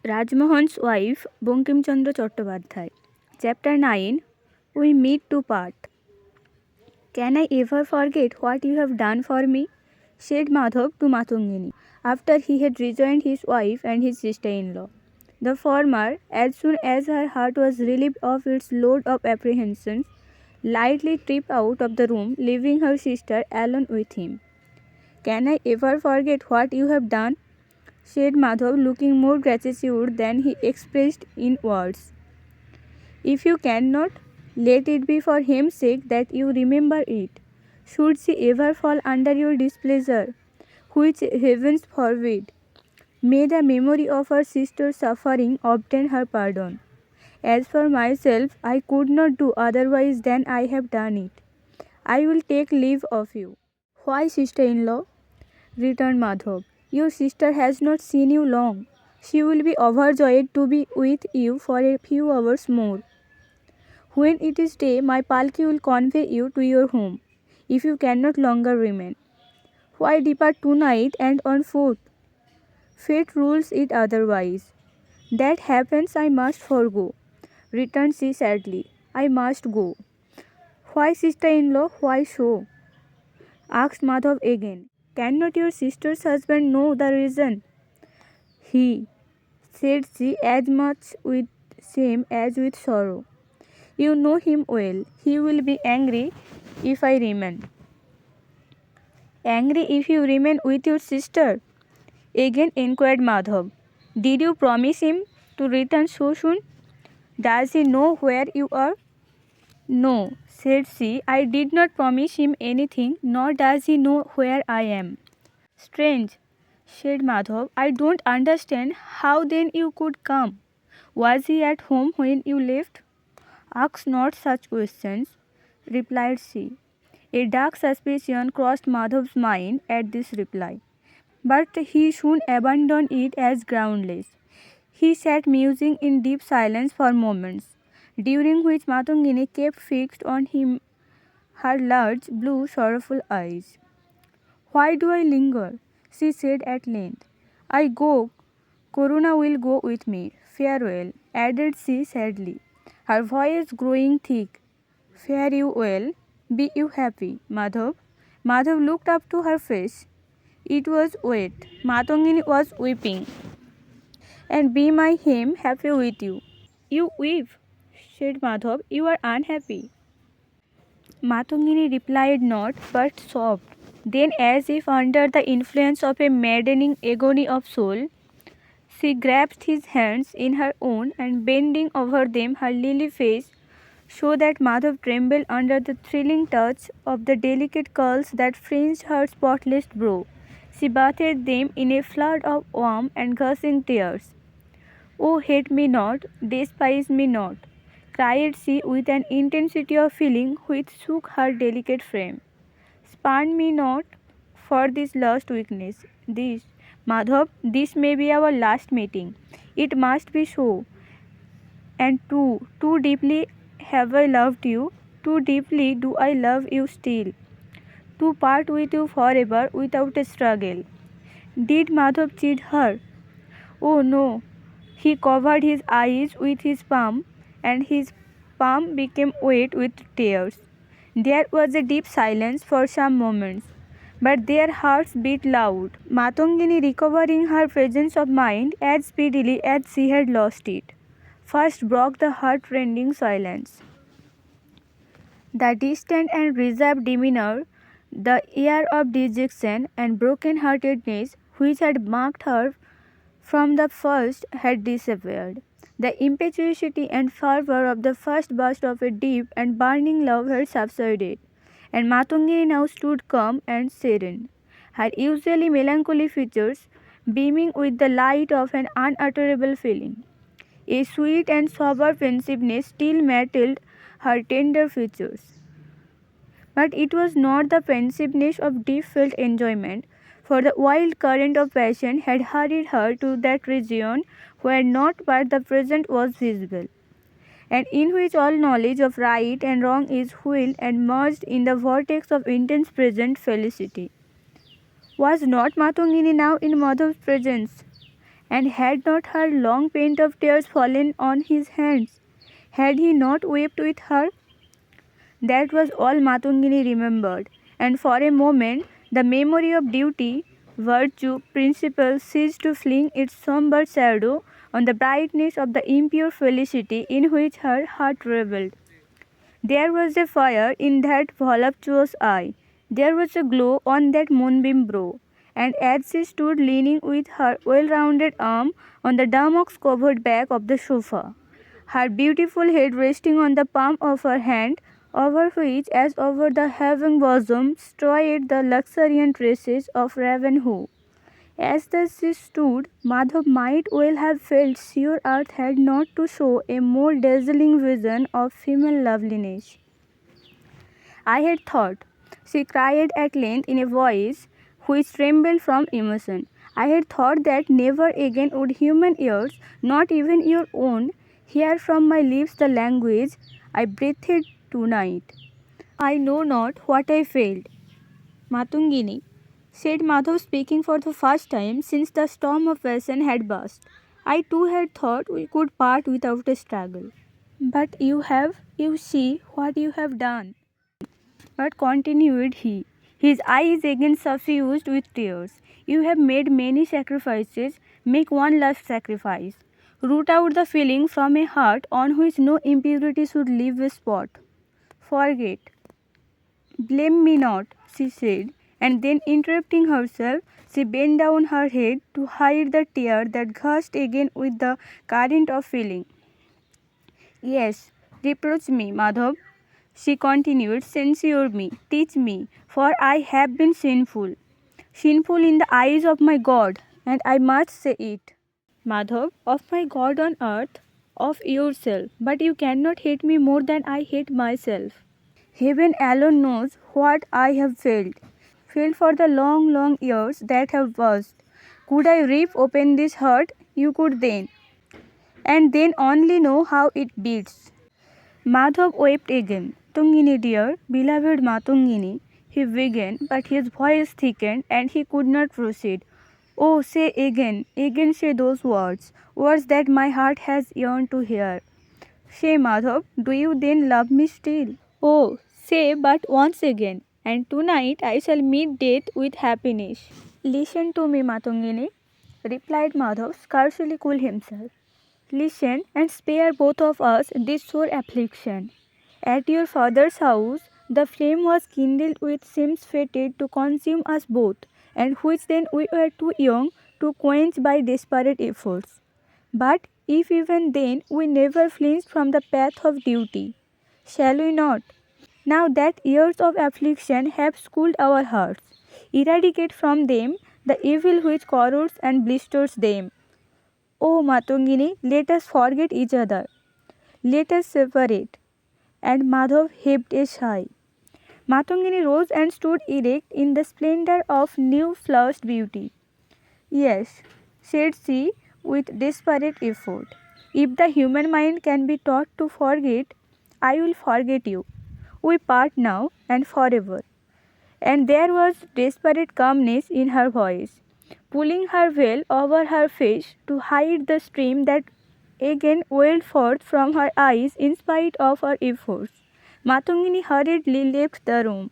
RAJMOHAN'S wife, Bankimchandra Chattopadhyay. Chapter 9. We meet to part. Can I ever forget what you have done for me? Said Madhav to Matungini, after he had rejoined his wife and his sister-in-law. The former, as soon as her heart was relieved of its load of apprehensions, lightly tripped out of the room, leaving her sister alone with him. Can I ever forget what you have done? Said Madhav, looking more gratitude than he expressed in words. If you cannot, let it be for his sake that you remember it. Should she ever fall under your displeasure, which heavens forbid, may the memory of her sister's suffering obtain her pardon. As for myself, I could not do otherwise than I have done it. I will take leave of you. Why, sister-in-law? Returned Madhav. Your sister has not seen you long. She will be overjoyed to be with you for a few hours more. When it is day, my palki will convey you to your home, if you cannot longer remain. Why depart tonight and on foot? Fate rules it otherwise. That happens, I must forego, returned she sadly. I must go. Why, sister-in-law, why so? Asked Madhav again. Cannot your sister's husband know the reason? He, said she, as much with shame as with sorrow. You know him well. He will be angry if I remain. Angry if you remain with your sister? Again inquired Madhav. Did you promise him to return so soon? Does he know where you are? No, said she, I did not promise him anything, nor does he know where I am. Strange, said Madhav. I don't understand how then you could come. Was he at home when you left? Ask not such questions, replied she. A dark suspicion crossed Madhav's mind at this reply, but he soon abandoned it as groundless. He sat musing in deep silence for moments, during which Matungini kept fixed on him her large, blue, sorrowful eyes. Why do I linger? She said at length. I go. Corona will go with me. Farewell, added she sadly, her voice growing thick. Fare you well. Be you happy, Madhav. Madhav looked up to her face. It was wet. Matungini was weeping. And be my him happy with you. You weep, said Madhav. You are unhappy. Matungini replied not, but sobbed. Then, as if under the influence of a maddening agony of soul, she grasped his hands in her own and bending over them her lily face, so that Madhav trembled under the thrilling touch of the delicate curls that fringed her spotless brow. She bathed them in a flood of warm and gushing tears. Oh, hate me not, despise me not, cried she with an intensity of feeling which shook her delicate frame. Spurn me not for this last weakness. This, Madhav, this may be our last meeting. It must be so. And too deeply have I loved you, too deeply do I love you still, to part with you forever without a struggle. Did Madhav chide her? Oh no. He covered his eyes with his palm, and his palm became wet with tears. There was a deep silence for some moments, but their hearts beat loud. Matungini, recovering her presence of mind as speedily as she had lost it, first broke the heart-rending silence. The distant and reserved demeanour, the air of dejection and broken-heartedness which had marked her from the first had disappeared. The impetuosity and fervour of the first burst of a deep and burning love had subsided, and Matungini now stood calm and serene, her usually melancholy features beaming with the light of an unutterable feeling. A sweet and sober pensiveness still mantled her tender features. But it was not the pensiveness of deep-felt enjoyment, for the wild current of passion had hurried her to that region where naught but the present was visible, and in which all knowledge of right and wrong is whirled and merged in the vortex of intense present felicity. Was not Matungini now in Madhav's presence? And had not her long paint of tears fallen on his hands? Had he not wept with her? That was all Matungini remembered, and for a moment the memory of duty, virtue, principle ceased to fling its sombre shadow on the brightness of the impure felicity in which her heart revelled. There was a fire in that voluptuous eye, there was a glow on that moonbeam brow, and as she stood leaning with her well-rounded arm on the damask-covered back of the sofa, her beautiful head resting on the palm of her hand, over which, as over the heaving bosom, strayed the luxuriant tresses of raven. As thus she stood, Madhav might well have felt sure earth had not to show a more dazzling vision of female loveliness. I had thought, she cried at length in a voice which trembled from emotion. I had thought that never again would human ears, not even your own, hear from my lips the language I breathed tonight. I know not what I felt. Matungini, said Madhav, speaking for the first time since the storm of passion had burst. I too had thought we could part without a struggle. But you see what you have done. But continued he, his eyes again suffused with tears, you have made many sacrifices, make one last sacrifice. Root out the feeling from a heart on which no impurity should leave a spot. Forget. Blame me not, she said, and then interrupting herself, she bent down her head to hide the tear that gushed again with the current of feeling. Yes, reproach me, Madhav, she continued, censure me, teach me, for I have been sinful. Sinful in the eyes of my God, and I must say it. Madhav, of my God on earth, of yourself, but you cannot hate me more than I hate myself. Heaven alone knows what I have felt for the long, long years that have passed. Could I rip open this heart, you could then, and then only know how it beats. Madhav wept again. Tungini dear, beloved Matungini, he began, but his voice thickened and he could not proceed. Oh, say again say those words that my heart has yearned to hear. Say, Madhav, do you then love me still? Oh, say but once again, and tonight I shall meet death with happiness. Listen to me, Matungini, replied Madhav, scarcely cool himself. Listen and spare both of us this sore affliction. At your father's house, the flame was kindled which seems fated to consume us both, and which then we were too young to quench by desperate efforts. But if even then we never flinch from the path of duty, shall we not? Now that years of affliction have schooled our hearts, eradicate from them the evil which corrodes and blisters them. Oh, Matungini, let us forget each other. Let us separate. And Madhav heaved a sigh. Matungini rose and stood erect in the splendor of new flushed beauty. Yes, said she with desperate effort. If the human mind can be taught to forget, I will forget you. We part now and forever. And there was desperate calmness in her voice, pulling her veil over her face to hide the stream that again welled forth from her eyes in spite of her efforts. Matungini hurriedly left the room.